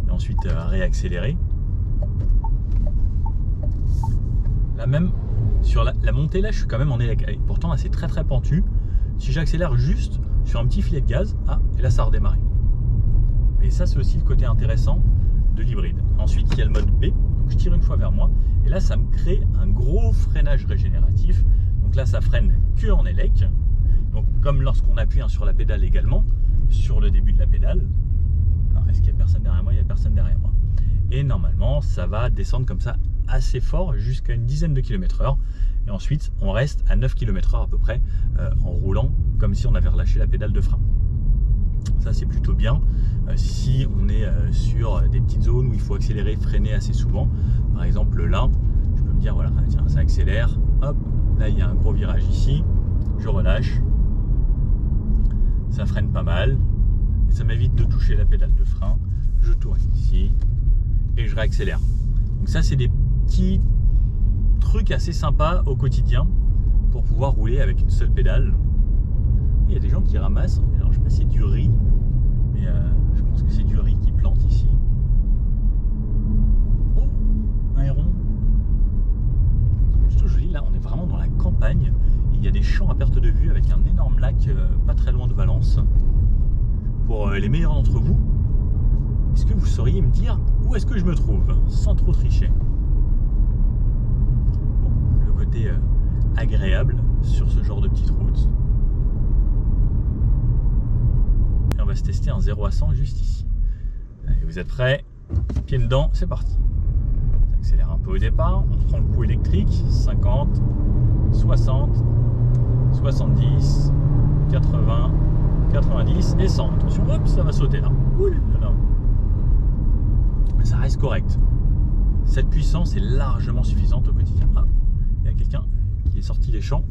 et ensuite réaccélérer. Là même sur la montée, là je suis quand même en élec, pourtant là c'est très très pentu. Si j'accélère juste sur un petit filet de gaz, et là ça a redémarré. Et ça c'est aussi le côté intéressant de l'hybride. Ensuite il y a le mode B, donc je tire une fois vers moi et là ça me crée un gros freinage régénératif. Donc là ça freine que en élec, donc comme lorsqu'on appuie sur la pédale également, sur le début de la pédale. Alors est-ce qu'il y a personne derrière moi? Il n'y a personne derrière moi. Et normalement ça va descendre comme ça assez fort jusqu'à une dizaine de km/h et ensuite on reste à 9 km/h à peu près en roulant comme si on avait relâché la pédale de frein. Ça c'est plutôt bien si on est sur des petites zones où il faut accélérer, freiner assez souvent. Par exemple là, je peux me dire voilà, tiens, ça accélère, hop, là il y a un gros virage ici, je relâche, ça freine pas mal et ça m'évite de toucher la pédale de frein. Je tourne ici et je réaccélère. Donc ça c'est des petits trucs assez sympas au quotidien pour pouvoir rouler avec une seule pédale. Il y a des gens qui ramassent, alors je sais pas si c'est du riz, mais je pense que c'est du riz qui plante ici. Oh, un héron. C'est plutôt joli, là on est vraiment dans la campagne. Il y a des champs à perte de vue avec un énorme lac pas très loin de Valence. Pour les meilleurs d'entre vous, est-ce que vous sauriez me dire où est-ce que je me trouve, sans trop tricher? Bon, le côté agréable sur ce genre de petite route. Et on va se tester un 0 à 100 juste ici. Allez, vous êtes prêts? Pied dedans, c'est parti. Ça accélère un peu au départ, on prend le coup électrique, 50, 60, 70, 80, 90 et 100. Attention, hop, ça va sauter là. Ouh là là. Mais ça reste correct. Cette puissance est largement suffisante au quotidien. Ah, il y a quelqu'un qui est sorti des champs,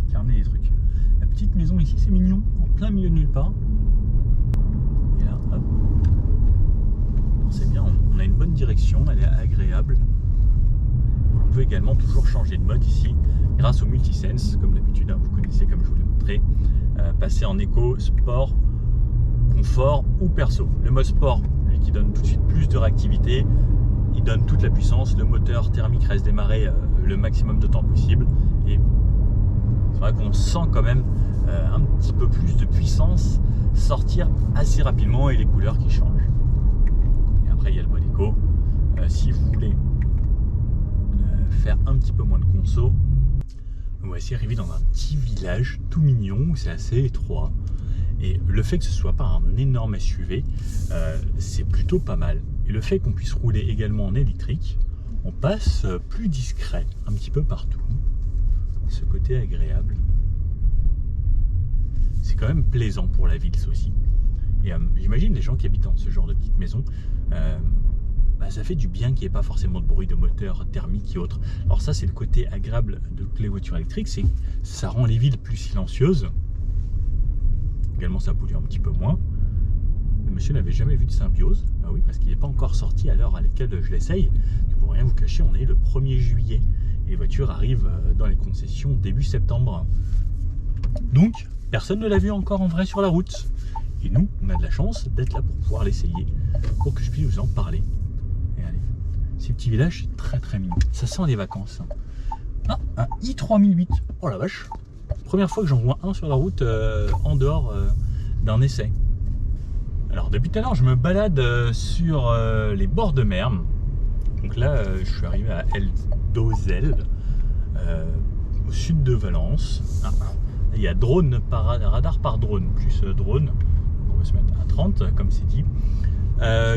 qui a ramené des trucs. La petite maison ici, c'est mignon, en plein milieu de nulle part. Et là, hop. C'est bien, on a une bonne direction, elle est agréable. On peut également toujours changer de mode ici, grâce au multisense, comme d'habitude, vous connaissez comme je vous l'ai montré. Passer en éco, sport, confort ou perso. Le mode sport, lui qui donne tout de suite plus de réactivité, il donne toute la puissance, le moteur thermique reste démarré le maximum de temps possible et c'est vrai qu'on sent quand même un petit peu plus de puissance sortir assez rapidement et les couleurs qui changent. Et après il y a le mode éco, si vous voulez faire un petit peu moins de conso, on va essayer d'arriver dans un petit village tout mignon où c'est assez étroit. Et le fait que ce soit pas un énorme SUV, c'est plutôt pas mal. Et le fait qu'on puisse rouler également en électrique, on passe plus discret un petit peu partout. Et ce côté agréable, c'est quand même plaisant pour la ville ça aussi. Et j'imagine les gens qui habitent dans ce genre de petite maison, ça fait du bien qu'il n'y ait pas forcément de bruit de moteur thermique et autres. Alors ça c'est le côté agréable de toutes les voitures électriques, c'est que ça rend les villes plus silencieuses. Également ça pollue un petit peu moins. Le monsieur n'avait jamais vu de Symbiose. Bah oui, parce qu'il n'est pas encore sorti à l'heure à laquelle je l'essaye. Pour rien vous cacher, on est le 1er juillet. Et les voitures arrivent dans les concessions début septembre. Donc, personne ne l'a vu encore en vrai sur la route. Et nous, on a de la chance d'être là pour pouvoir l'essayer, pour que je puisse vous en parler. Et allez, ces petits villages, c'est très très mignon. Ça sent les vacances. Ah, un i3008. Oh la vache. Première fois que j'en vois un sur la route en dehors d'un essai. Alors depuis tout à l'heure je me balade sur les bords de mer Donc là, je suis arrivé à Eldozel, au sud de Valence. Ah, il y a drone radar par drone, plus drone. On va se mettre à 30, comme c'est dit.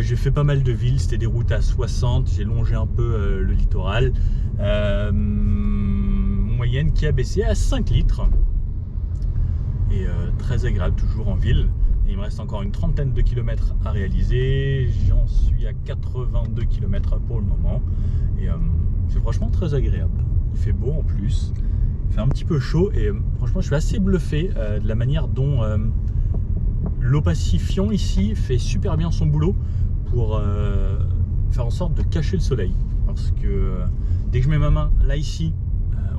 J'ai fait pas mal de villes, c'était des routes à 60, j'ai longé un peu le littoral. Moyenne qui a baissé à 5 litres. Et très agréable toujours en ville. Et il me reste encore une trentaine de kilomètres à réaliser. J'en suis à 82 km pour le moment. Et c'est franchement très agréable. Il fait beau en plus. Il fait un petit peu chaud et franchement je suis assez bluffé de la manière dont l'opacifiant ici fait super bien son boulot pour faire en sorte de cacher le soleil. Parce que dès que je mets ma main là ici,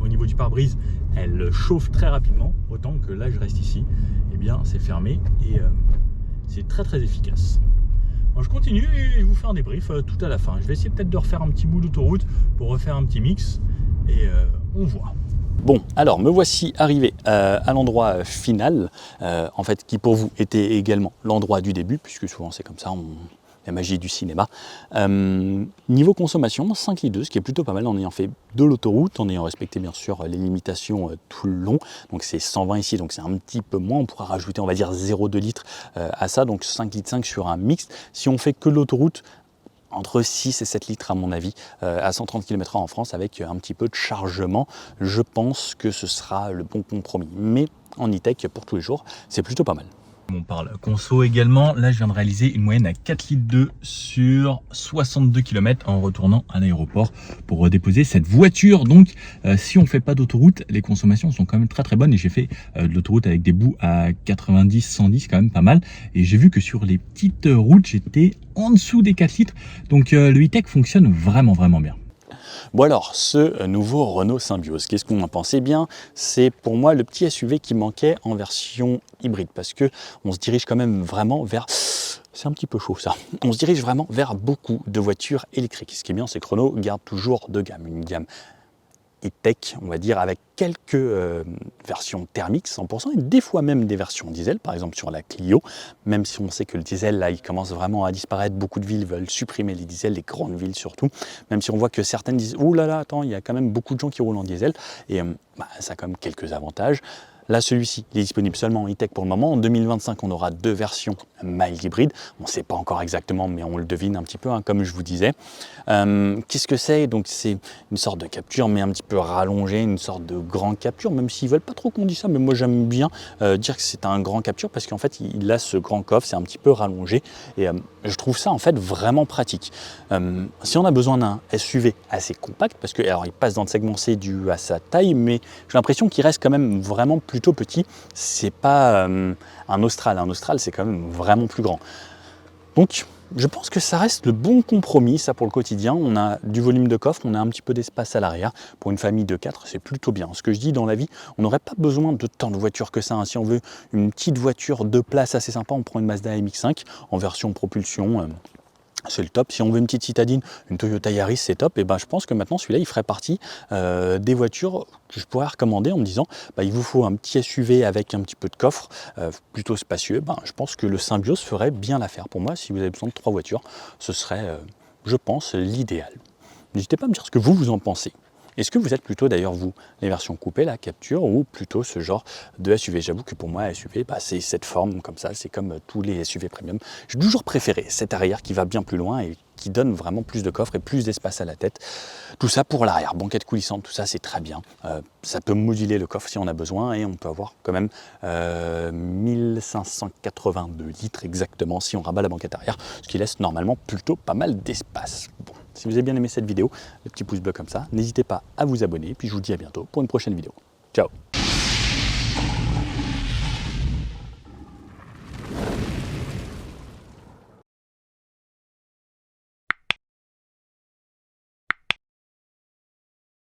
au niveau du pare-brise, elle chauffe très rapidement, autant que là je reste ici, et bien c'est fermé et c'est très efficace. Bon, je continue et je vous fais un débrief tout à la fin. Je vais essayer peut-être de refaire un petit bout d'autoroute pour refaire un petit mix et on voit. Bon, alors me voici arrivé à l'endroit final, en fait qui pour vous était également l'endroit du début, puisque souvent c'est comme ça, la magie du cinéma. Niveau consommation, 5 litres, ce qui est plutôt pas mal en ayant fait de l'autoroute, en ayant respecté bien sûr les limitations tout le long. Donc c'est 120 ici, donc c'est un petit peu moins. On pourra rajouter, on va dire, 0,2 litres à ça, donc 5 litres 5 sur un mix. Si on fait que l'autoroute, entre 6 et 7 litres à mon avis, à 130 km/h en France, avec un petit peu de chargement. Je pense que ce sera le bon compromis. Mais en e-tech, pour tous les jours, c'est plutôt pas mal. On parle conso également. Là, je viens de réaliser une moyenne à 4 litres 2 sur 62 km en retournant à l'aéroport pour redéposer cette voiture. Donc, si on ne fait pas d'autoroute, les consommations sont quand même très bonnes. Et j'ai fait de l'autoroute avec des bouts à 90, 110, quand même pas mal. Et j'ai vu que sur les petites routes, j'étais en dessous des 4 litres. Donc, le e-tech fonctionne vraiment bien. Bon alors, ce nouveau Renault Symbioz, qu'est-ce qu'on en pensait bien? C'est pour moi le petit SUV qui manquait en version hybride, parce que on se dirige quand même vraiment vers... C'est un petit peu chaud ça. On se dirige vraiment vers beaucoup de voitures électriques. Ce qui est bien, c'est que Renault garde toujours de gamme, une gamme e-tech, on va dire, avec quelques versions thermiques 100% et des fois même des versions diesel, par exemple sur la Clio, même si on sait que le diesel là il commence vraiment à disparaître, beaucoup de villes veulent supprimer les diesels, les grandes villes surtout, même si on voit que certaines disent ouh là là, attends, il y a quand même beaucoup de gens qui roulent en diesel et ça a quand même quelques avantages. Là, celui-ci, il est disponible seulement en e-tech pour le moment. En 2025, on aura 2 versions mild hybride. On ne sait pas encore exactement, mais on le devine un petit peu, hein, comme je vous disais. Qu'est-ce que c'est? Donc, c'est une sorte de capture, mais un petit peu rallongée, une sorte de grand capture, même s'ils ne veulent pas trop qu'on dise ça. Mais moi, j'aime bien dire que c'est un grand capture parce qu'en fait, il a ce grand coffre, c'est un petit peu rallongé. Et je trouve ça, en fait, vraiment pratique. Si on a besoin d'un SUV assez compact, parce que alors, il passe dans le segment C dû à sa taille, mais j'ai l'impression qu'il reste quand même vraiment plutôt petit, c'est pas un Austral. Un Austral, c'est quand même vraiment plus grand. Donc, je pense que ça reste le bon compromis, ça pour le quotidien. On a du volume de coffre, on a un petit peu d'espace à l'arrière. Pour une famille de 4, c'est plutôt bien. Ce que je dis dans la vie, on n'aurait pas besoin de tant de voitures que ça. Si on veut une petite voiture de place assez sympa, on prend une Mazda MX-5 en version propulsion. C'est le top. Si on veut une petite citadine, une Toyota Yaris, c'est top. Et ben, je pense que maintenant, celui-là, il ferait partie des voitures que je pourrais recommander en me disant, il vous faut un petit SUV avec un petit peu de coffre, plutôt spacieux. Je pense que le Symbioz ferait bien l'affaire. Pour moi, si vous avez besoin de 3 voitures, ce serait, je pense, l'idéal. N'hésitez pas à me dire ce que vous en pensez. Est-ce que vous êtes plutôt d'ailleurs vous, les versions coupées, la capture, ou plutôt ce genre de SUV? J'avoue que pour moi, SUV, c'est cette forme comme ça, c'est comme tous les SUV premium. J'ai toujours préféré cet arrière qui va bien plus loin et qui donne vraiment plus de coffre et plus d'espace à la tête. Tout ça pour l'arrière, banquette coulissante, tout ça c'est très bien. Ça peut moduler le coffre si on a besoin et on peut avoir quand même 1582 litres exactement si on rabat la banquette arrière, ce qui laisse normalement plutôt pas mal d'espace. Bon, si vous avez bien aimé cette vidéo, le petit pouce bleu comme ça, n'hésitez pas à vous abonner, puis je vous dis à bientôt pour une prochaine vidéo. Ciao!